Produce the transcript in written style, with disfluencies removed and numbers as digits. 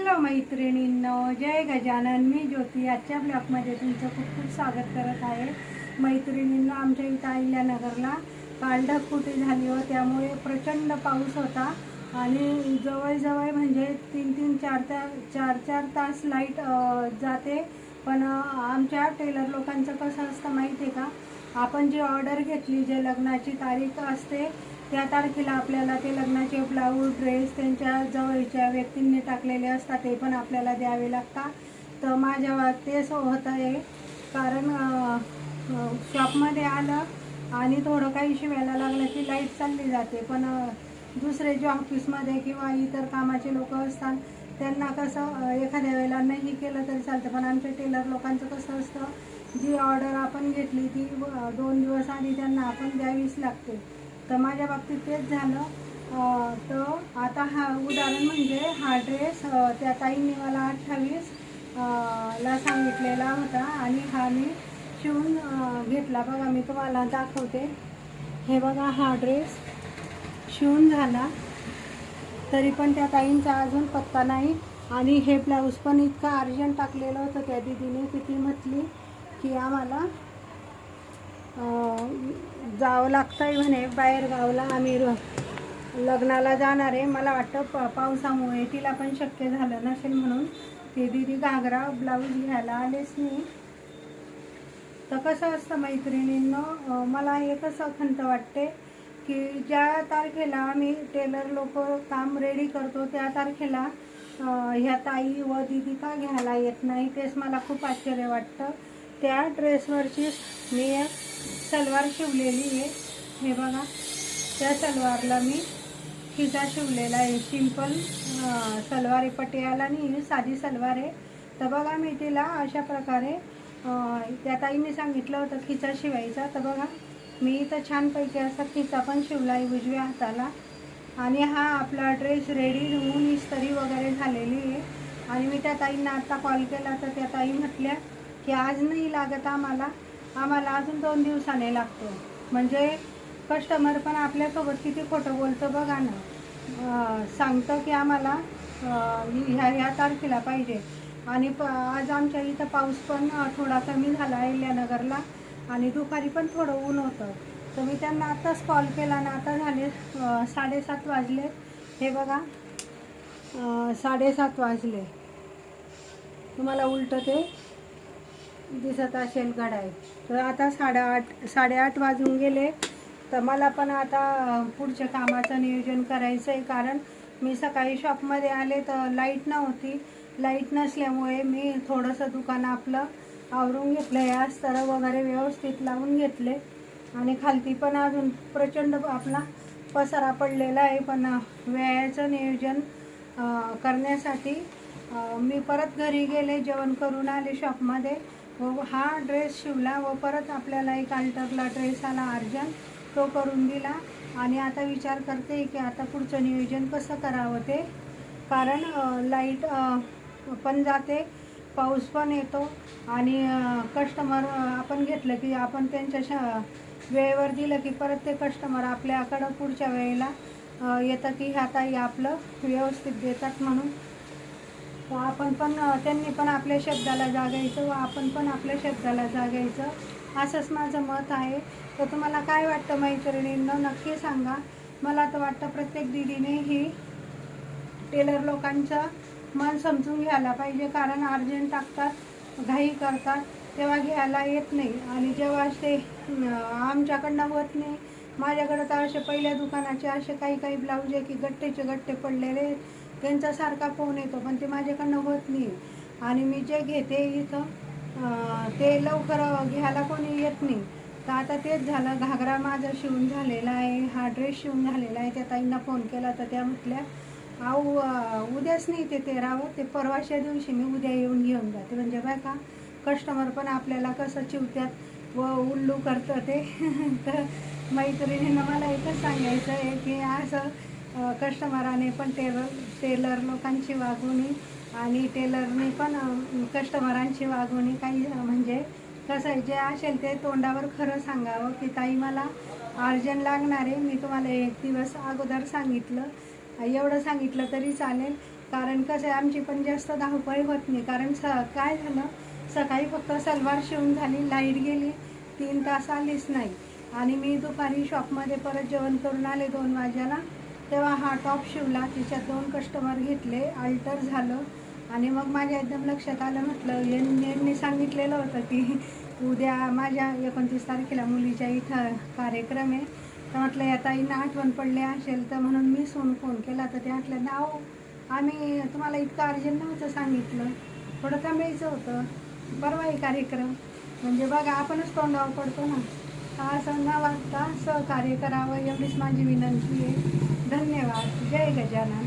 Hello मैत्रिणींनो, जय गजानन. मी ज्योती आजच्या ब्लॉगमध्ये तुमचं खूप खूप स्वागत करत आहे. मैत्रिणींनो, आमच्या इथं अहिल्यानगरला काल ढगफुटी झाली हो, त्यामुळे प्रचंड पाऊस होता आणि जवळजवळ म्हणजे 3-4 तास लाईट जाते. पण आमच्या टेलर लोकांचं कसं असतं माहिती आहे का, आपण जी ऑर्डर घेतली, जे लग्नाची तारीख असते त्या तारखेला आपल्याला ते लग्नाचे ब्लाऊज ड्रेस त्यांच्या जवळच्या व्यक्तींनी टाकलेले असतात, ते पण आपल्याला द्यावे लागतात. तर माझ्या तेच होत आहे, कारण शॉपमध्ये आलं आणि थोडं काही शिवायला लागलं की लाईट चालली जाते. पण दुसरे जे ऑफिसमध्ये किंवा इतर कामाचे लोक असतात त्यांना कसं एखाद्या वेळेला नाही केलं तरी चालतं, पण आमच्या टेलर लोकांचं कसं असतं, जी ऑर्डर आपण घेतली ती 2 दिवस आधी त्यांना आपण द्यावीच लागते. तर माझ्या बाबतीत तेच झालं. तर आता हा उदाहरण म्हणजे हा ड्रेस त्या ताईंनी मला 28 ला सांगितलेला होता आणि हा मी शिवून घेतला. बघा, मी तुम्हाला दाखवते. हे बघा, हा ड्रेस शिवून झाला, तरी पण त्या ताईंचा अजून पत्ता नाही. आणि हे ब्लाऊज पण इतकं अर्जंट टाकलेलं होतं त्या दीदीने की ती म्हटली की आम्हाला जावं लागतं आहे म्हणे बाहेर गावला, आम्ही लग्नाला जाणार आहे. मला वाटतं पावसामुळे तिला पण शक्य झालं नसेल म्हणून ती दीदी घागरा ब्लाऊज घ्यायला आलेच नाही. तर कसं असतं मैत्रिणींनो, मला एकच खंत वाटते की ज्या तारखेला आम्ही टेलर लोक काम रेडी करतो त्या तारखेला ह्या ताई व दीदी का घ्यायला येत नाही, तेच मला खूप आश्चर्य वाटतं. त्या ड्रेसवरची मी एक सलवार शिवलेली आहे. हे बघा, त्या सलवारला मी खिसा शिवलेला आहे. सिंपल सलवार आहे, पटियाला नाही, साधी सलवार आहे. तर बघा, मी तिला अशा प्रकारे त्या ताईंनी सांगितलं होतं खिसा शिवायचा. तर बघा, मी इथं छानपैकी असा खिसा पण शिवला आहे उजव्या हाताला. आणि हा आपला ड्रेस रेडी होऊन इस्त्री वगैरे झालेली आहे. आणि मी त्या ताईंना आत्ता कॉल केला तर त्या ताई म्हटल्या की आज नाही लागत, आम्हाला अजून 2 दिवसाने लागतो. म्हणजे कस्टमर पण आपल्यासोबत किती खोटं बोलतं बघा ना. सांगतं की आम्हाला ह्या तारखेला पाहिजे. आणि आज आमच्या इथं पाऊस पण थोडा कमी झाला अहिल्यानगरला आणि दुपारी पण थोडं ऊन होतं. तर मी त्यांना आत्ताच कॉल केला ना, आता झाले 7:30 वाजले. हे बघा, 7:30 वाजले. तुम्हाला उलटं ते दिसत असेल घड्याळ. तर आता 8:30 वाजून गेले. तर मला पण आता पुढच्या कामाचं नियोजन करायचं आहे, कारण मी सकाळी शॉपमध्ये आले तर लाईट नव्हती. लाईट नसल्यामुळे मी थोडंसं दुकान आपलं आवरून घेतलं आहे, अस्तर वगैरे व्यवस्थित लावून घेतले. आणि खालती पण अजून प्रचंड आपला पसारा पडलेला आहे. पण वेळेचं नियोजन करण्यासाठी मी परत घरी गेले, जेवण करून आले शॉपमध्ये व हा ड्रेस शिवला व परत आपल्याला एक अल्टरला ड्रेस आला अर्जंट, तो करून दिला. आणि आता विचार करते की आता पुढचं नियोजन कसं करावं ते, कारण लाईट पण जाते, पाऊस पण येतो आणि कस्टमर आपण घेतलं की आपण त्यांच्या वेळेवर दिलं की परत ते कस्टमर आपल्याकडं पुढच्या वेळेला येतं की ह्या ताई आपलं व्यवस्थित देतात म्हणून. तर आपण पण त्यांनी पण आपल्या शब्दाला जागायचं व आपण पण आपल्या शब्दाला जागायचं, असंच माझं मत आहे. तर तुम्हाला काय वाटतं मैत्रिणींनो, नक्की सांगा. मला तर वाटतं प्रत्येक दीदीने ही टेलर लोकांचं मन समजून घ्यायला पाहिजे, कारण अर्जंट टाकतात, घाई करतात, तेव्हा घ्यायला येत नाही. आणि जेव्हा ते आमच्याकडनं होत नाही, माझ्याकडं तर असे पहिल्या दुकानाचे असे काही ब्लाऊज आहे की गट्टेचे गट्टे पडलेले, त्यांचा सारखा फोन येतो पण ते माझ्याकडनं होत नाही. आणि मी जे घेते इथं ते लवकर घ्यायला कोणी येत नाही. तर आता तेच झालं, घागरा माझा शिवून झालेला आहे, हा ड्रेस शिवून झालेला आहे. त्या ताईंना फोन केला तर त्या म्हटल्या उद्याच नाही, ते 13वं, ते परवाच्या दिवशी मी उद्या येऊन घेऊन जाते. म्हणजे बघा, कस्टमर पण आपल्याला कसं चिवत्यात व उल्लू करतं ते. तर मैत्रिणींना मला एकच सांगायचं आहे की असं कस्टमराने पण टेलर लोकांची वागवणी आणि टेलरने पण कस्टमरांची वागवणी काही म्हणजे कसं आहे, जे असेल ते तोंडावर खरं सांगावं की ताई मला अर्जंट लागणार आहे, मी तुम्हाला 1 दिवस अगोदर सांगितलं, एवढं सांगितलं तरी चालेल. कारण कसं आहे, आमची पण जास्त धावपळ होत नाही. कारण काय झालं, सकाळी फक्त सलवार शिवून झाली, लाईट गेली, 3 तास आलीच नाही. आणि मी दुपारी शॉपमध्ये परत जेवण करून आले 2 वाजेला. तेव्हा हा टॉप शिवला, तिच्यात 2 कस्टमर घेतले, अल्टर झालं. आणि मग माझ्या एकदम लक्षात आलं, म्हटलं यांनी सांगितलेलं होतं की उद्या माझ्या 29 तारखेला मुलीच्या इथं कार्यक्रम आहे. तर म्हटलं या ताईंना आठवण पडली असेल, तर म्हणून मी फोन केला. तर ते म्हटलं नाव आम्ही तुम्हाला इतकं अर्जंट नव्हतं सांगितलं, थोडं थांबायचं होतं, परवा आहे कार्यक्रम. म्हणजे बघा, आपणच तोंडावर पडतो ना. असं न वाटता सहकार्य करावं एवढीच माझी विनंती आहे. धन्यवाद. जय गजानन.